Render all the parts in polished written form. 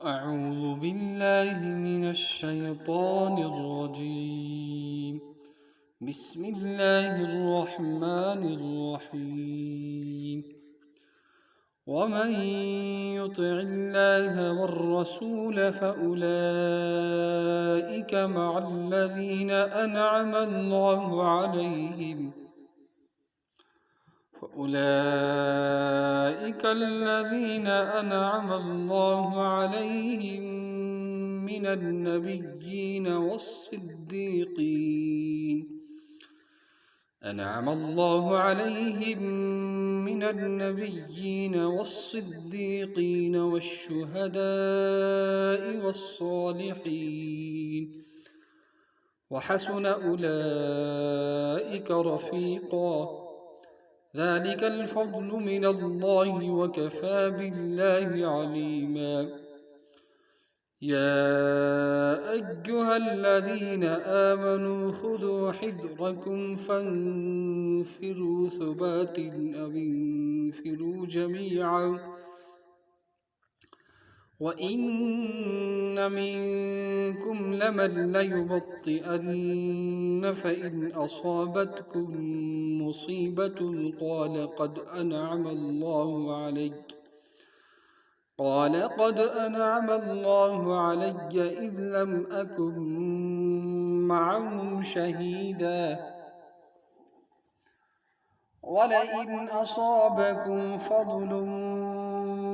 أعوذ بالله من الشيطان الرجيم. بسم الله الرحمن الرحيم. ومن يطع الله والرسول فأولئك مع الذين أنعم الله عليهم فأولئك الذين أنعم الله عليهم من النبيين والصديقين أنعم الله عليهم من النبيين والصديقين والشهداء والصالحين وحسن أولئك رفيقا ذلك الفضل من الله وكفى بالله عليما. يا أيها الذين آمنوا خذوا حذركم فانفروا ثبات أو انفروا جميعا وإن منكم لمن ليبطئن فإن أصابتكم مصيبة قال قد أنعم الله علي إذ لم أكن معهم شهيدا ولئن أصابكم فضل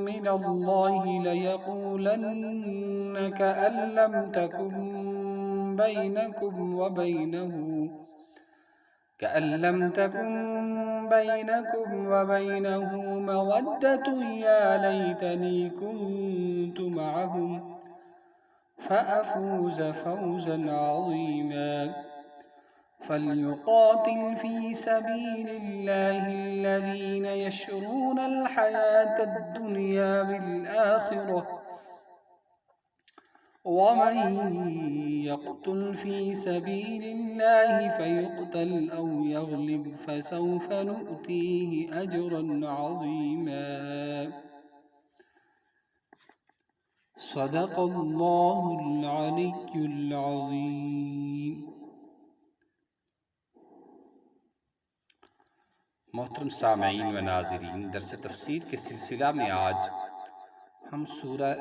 من الله ليقولن كأن لم تكن بينكم وبينه مودة يا ليتني كنت معهم فأفوز فوزا عظيما. فليقاتل في سبيل الله الذين يشرون الحياة الدنيا بالآخرة ومن يقتل في سبيل الله فيقتل أو يغلب فسوف نؤتيه أجرا عظيما. صدق الله العلي العظيم. محترم سامعین و ناظرین، درس تفسیر کے سلسلہ میں آج ہم سورہ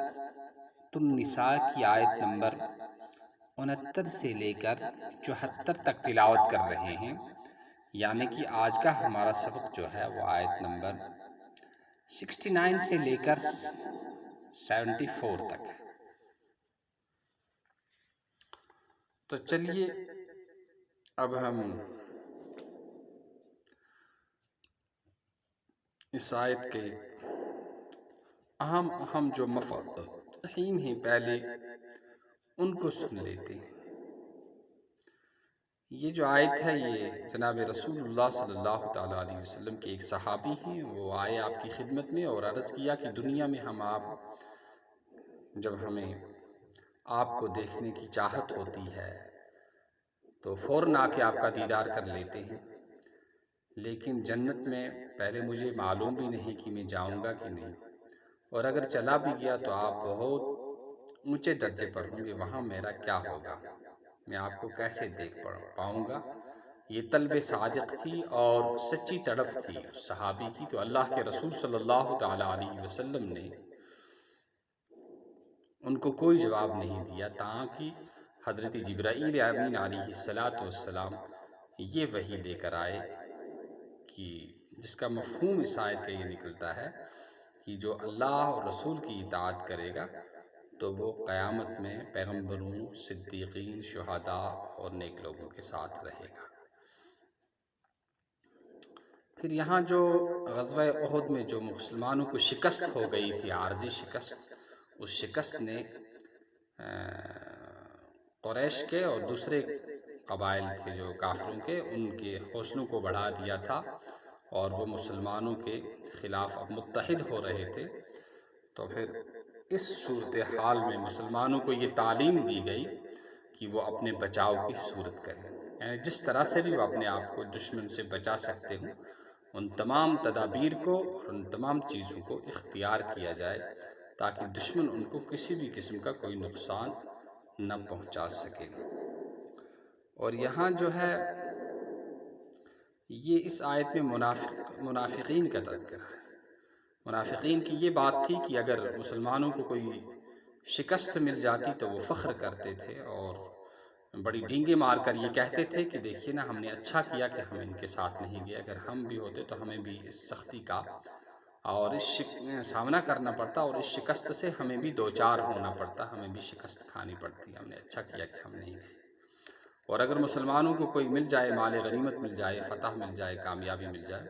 النساء کی آیت نمبر 69 سے لے کر 74 تک تلاوت کر رہے ہیں، یعنی کہ آج کا ہمارا سبق جو ہے وہ آیت نمبر 69 سے لے کر 74 تک ہے۔ تو چلیے اب ہم اس آیت کے اہم جو مفاہیم ہیں پہلے ان کو سن لیتے ہیں۔ یہ جو آیت ہے یہ جناب رسول اللہ صلی اللہ تعالیٰ علیہ وسلم کے ایک صحابی ہیں، وہ آئے آپ کی خدمت میں اور عرض کیا کہ دنیا میں جب ہمیں آپ کو دیکھنے کی چاہت ہوتی ہے تو فوراً آ کے آپ کا دیدار کر لیتے ہیں، لیکن جنت میں پہلے مجھے معلوم بھی نہیں کہ میں جاؤں گا کہ نہیں، اور اگر چلا بھی گیا تو آپ بہت اونچے درجے پر ہوں گے، وہاں میرا کیا ہوگا، میں آپ کو کیسے دیکھ پاؤں گا۔ یہ طلب صادق تھی اور سچی تڑپ تھی صحابی کی، تو اللہ کے رسول صلی اللہ تعالیٰ علیہ وسلم نے ان کو کوئی جواب نہیں دیا تاکہ حضرت جبرائیل امین علیہ السلام یہ وحی لے کر آئے کہ جس کا مفہوم اس آیت کا یہ نکلتا ہے کہ جو اللہ اور رسول کی اطاعت کرے گا تو وہ قیامت میں پیغمبروں، صدیقین، شہداء اور نیک لوگوں کے ساتھ رہے گا۔ پھر یہاں جو غزوہ احد میں جو مسلمانوں کو شکست ہو گئی تھی، عارضی شکست، اس شکست نے قریش کے اور دوسرے قبائل تھے جو کافروں کے، ان کے حوصلوں کو بڑھا دیا تھا اور وہ مسلمانوں کے خلاف اب متحد ہو رہے تھے۔ تو پھر اس صورتحال میں مسلمانوں کو یہ تعلیم دی گئی کہ وہ اپنے بچاؤ کی صورت کریں، یعنی جس طرح سے بھی وہ اپنے آپ کو دشمن سے بچا سکتے ہوں ان تمام تدابیر کو اور ان تمام چیزوں کو اختیار کیا جائے تاکہ دشمن ان کو کسی بھی قسم کا کوئی نقصان نہ پہنچا سکے۔ اور یہاں جو ہے یہ اس آیت میں منافقین کا تذکرہ ہے۔ منافقین کی یہ بات تھی کہ اگر مسلمانوں کو کوئی شکست مل جاتی تو وہ فخر کرتے تھے اور بڑی ڈینگے مار کر یہ کہتے تھے کہ دیکھیے نا، ہم نے اچھا کیا کہ ہم ان کے ساتھ نہیں گئے، اگر ہم بھی ہوتے تو ہمیں بھی اس سختی کا اور اس سامنا کرنا پڑتا، اور اس شکست سے ہمیں بھی دوچار ہونا پڑتا، ہمیں بھی شکست کھانی پڑتی، ہم نے اچھا کیا کہ ہم نہیں گئے۔ اور اگر مسلمانوں کو کوئی مل جائے، مال غنیمت مل جائے، فتح مل جائے، کامیابی مل جائے،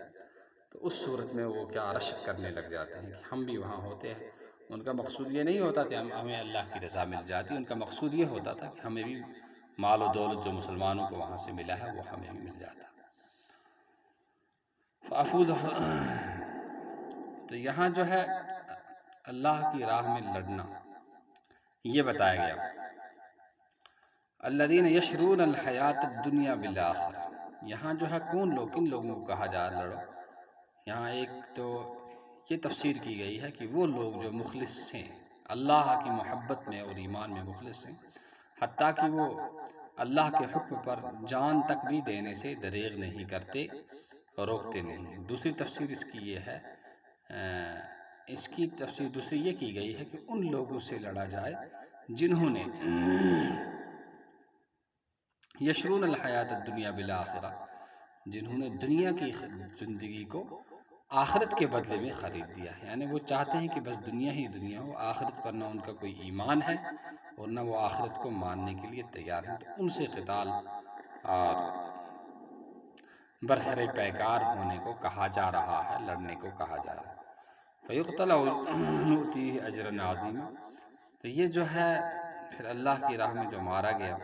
تو اس صورت میں وہ کیا رشک کرنے لگ جاتے ہیں کہ ہم بھی وہاں ہوتے ہیں۔ ان کا مقصود یہ نہیں ہوتا کہ ہمیں اللہ کی رضا مل جاتی، ان کا مقصود یہ ہوتا تھا کہ ہمیں بھی مال و دولت جو مسلمانوں کو وہاں سے ملا ہے وہ ہمیں بھی مل جاتا۔ فافوز تو یہاں جو ہے اللہ کی راہ میں لڑنا یہ بتایا گیا۔ الذین یشرون الحیات الدنیا بالآخرہ، یہاں جو ہے کون لوگ، کن لوگوں کو کہا جا لڑو؟ یہاں ایک تو یہ تفسیر کی گئی ہے کہ وہ لوگ جو مخلص ہیں، اللہ کی محبت میں اور ایمان میں مخلص ہیں، حتیٰ کہ وہ اللہ کے حکم پر جان تک بھی دینے سے دریغ نہیں کرتے، روکتے نہیں۔ دوسری تفسیر اس کی یہ ہے، اس کی تفسیر دوسری یہ کی گئی ہے کہ ان لوگوں سے لڑا جائے جنہوں نے یشرون الحیات الدنیا بالآخرہ، جنہوں نے دنیا کی زندگی کو آخرت کے بدلے میں خرید دیا ہے، یعنی وہ چاہتے ہیں کہ بس دنیا ہی دنیا ہو، آخرت پر نہ ان کا کوئی ایمان ہے اور نہ وہ آخرت کو ماننے کے لیے تیار ہیں، تو ان سے قتال اور برسر پیکار ہونے کو کہا جا رہا ہے، لڑنے کو کہا جا رہا ہے۔ فَيُقْتَلَ وَنُؤْتِيهِ أَجْرًا عَظِيمًا، تو یہ جو ہے پھر اللہ کی راہ میں جو مارا گیا،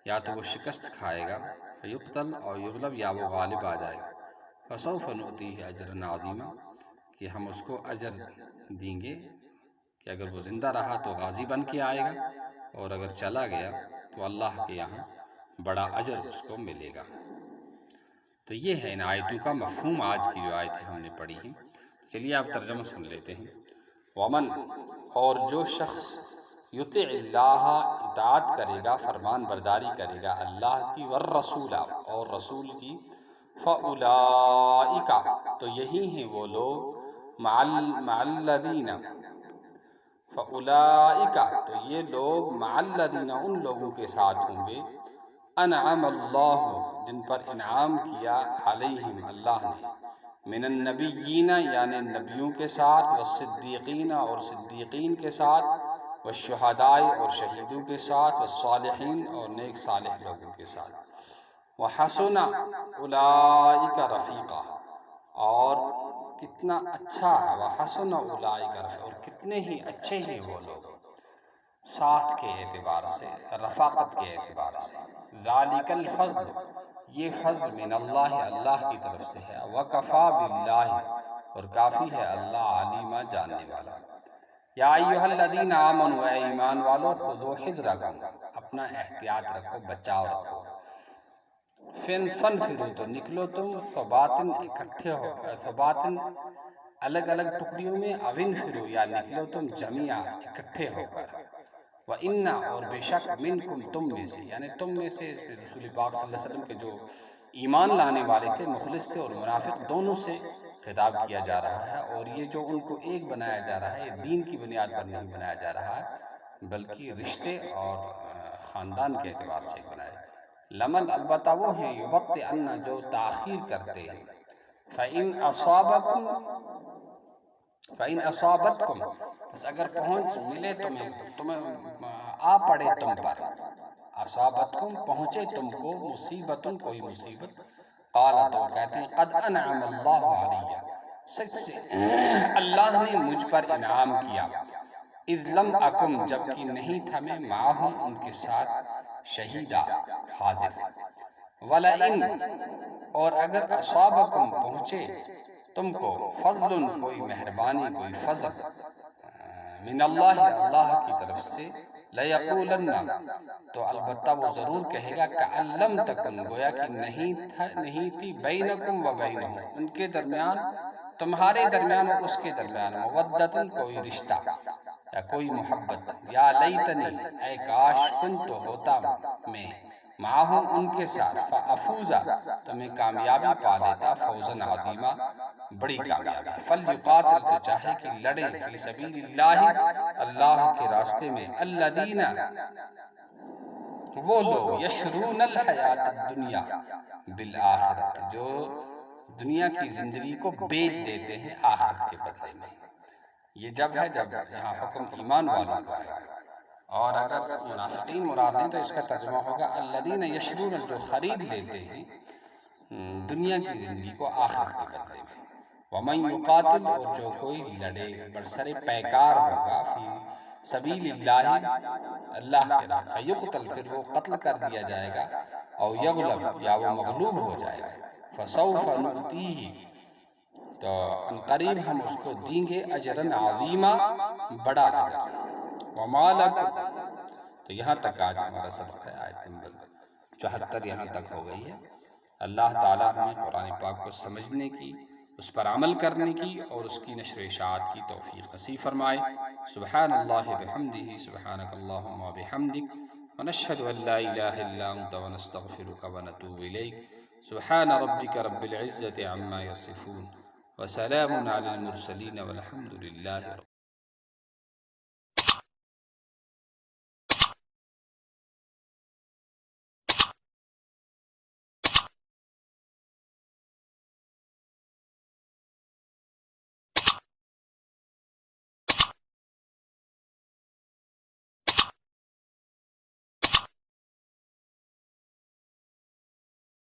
یا تو وہ شکست کھائے گا، فیقتل اور یغلب، یا وہ غالب آ جائے گا۔ فسوف نؤتیہ اجرا عظیما، کہ ہم اس کو اجر دیں گے کہ اگر وہ زندہ رہا تو غازی بن کے آئے گا، اور اگر چلا گیا تو اللہ کے یہاں بڑا اجر اس کو ملے گا۔ تو یہ ہے ان آیتوں کا مفہوم۔ آج کی جو آیتیں ہم نے پڑھی ہیں، چلیے آپ ترجمہ سن لیتے ہیں۔ ومن، اور جو شخص یطع اللہ، اطاعت کرے گا، فرمان برداری کرے گا اللہ کی، والرسول، اور رسول کی، فاولئک، تو یہی ہیں وہ لوگ، مع الذین، فاولئک، تو یہ لوگ، مع الذین، ان لوگوں کے ساتھ ہوں گے، انعم اللہ، جن پر انعام کیا، علیہم، اللہ نے، من النبیین، یعنی نبیوں کے ساتھ، والصدیقین، اور صدیقین کے ساتھ، والشہداء، اور شہیدوں کے ساتھ، والصالحین، اور نیک صالح لوگوں کے ساتھ، وحسن اولئک رفیقا، اور کتنا اچھا ہے، وحسن اولئک رفیقا، اور کتنے ہی اچھے ہیں وہ لوگ ساتھ کے اعتبار سے، رفاقت کے اعتبار سے۔ ذالک الفضل، یہ فضل، من اللہ، اللہ کی طرف سے ہے، وکفی باللہ، اور کافی ہے اللہ، علیما، جاننے والا۔ یا ایھا الذین آمنوا، اے ایمان والو، خذوا حذرکم، اپنا احتیاط رکھو، بچاؤ رکھو۔ فانفروا، تو نکلو تم، ثباتن، اکٹھے ہو، ثباتن، الگ الگ ٹکڑیوں میں، او انفروا، یا نکلو تم، جمیعا، اکٹھے ہو کر۔ وَإِنَّ، اور بے شک، منکم، تم میں سے، یعنی تم میں سے رسول پاک صلی اللہ علیہ وسلم کے جو ایمان لانے والے تھے، مخلص تھے، اور منافق، دونوں سے خطاب کیا جا رہا ہے۔ اور یہ جو ان کو ایک بنایا جا رہا ہے، یہ دین کی بنیاد پر نہیں بنایا جا رہا ہے، بلکہ رشتے اور خاندان کے اعتبار سے بنایا۔ لمن، البتہ وہ ہیں، یبطئن، جو تاخیر کرتے ہیں، فَإِنْ أَصَابَتْكُمْ، بس اگر پہنچ ملے تمہیں آ پڑے تم پر، اصابتکم، پہنچے تم کو، مصیبتن، کوئی مصیبت، قال، تو کہتے ہیں، قد انعم اللہ علیہ، سچ سے اللہ نے مجھ پر انعام کیا، اذ لم اکم، جبکہ نہیں تھا میں، معہم، ان کے ساتھ، شہیدہ، حاضر۔ ولئن، اور اگر اصابکم، پہنچے تم کو، فضل، کوئی مہربانی، کوئی فضل، من اللہ، اللہ کی طرف سے، لیقولن، تو البتہ وہ ضرور کہے گا، کأن لم تکن، گویا کہ نہیں تھی، بینکم و بینہم، ان کے درمیان، تمہارے درمیان اور اس کے درمیان، مودۃ، کوئی رشتہ، یا کوئی محبت، یا لیتنی اے کاش کنت ہوتا میں معاہم ان کے ساتھ، فافوزا تو میں کامیابی پا لیتا، فوزن عظیمہ بڑی کامیابی، فلیقاتل تو چاہے کہ لڑے، فی سبیل اللہ اللہ کے راستے میں، الذین وہ لوگ، یشرون الحیات الدنیا بالآخرت جو دنیا کی زندگی کو بیچ دیتے ہیں آخرت کے بدلے میں۔ یہ جب ہے جب یہاں حکم ایمان والوں کا ہے، اور اگر منافقین مراد ہیں تو اس کا ترجمہ ہوگا الذین یشرون جو خرید لیتے ہیں دنیا کی زندگی کو آخرت کے بدلے میں، ومن یقاتل اور جو کوئی لڑے برسر پیکار ہوگا، فی سبیل اللہ اللہ کے راہ، فیقتل پھر وہ قتل کر دیا جائے گا، او یغلب یا وہ مغلوب ہو جائے گا، فسوف نؤتیہ تو انقریب ہم اس کو دیں گے، اجرن عظیمہ بڑا اجر، وما لکم تو یہاں تک آج ہمارا سبق ہے، آیت نمبر 74 یہاں تک ہو گئی ہے۔ اللہ تعالی ہمیں قرآن پاک کو سمجھنے کی، اس پر عمل کرنے کی اور اس کی نشر و اشاعت کی توفیق نصیب فرمائے۔ سبحان اللہ بحمدہ، سبحانک اللہم وبحمدک، ونشہد ان لا الہ الا انت ونستغفرک ونتوب الیک، سبحان ربک رب العزت عما یصفون وسلام علی المرسلین والحمد للہ۔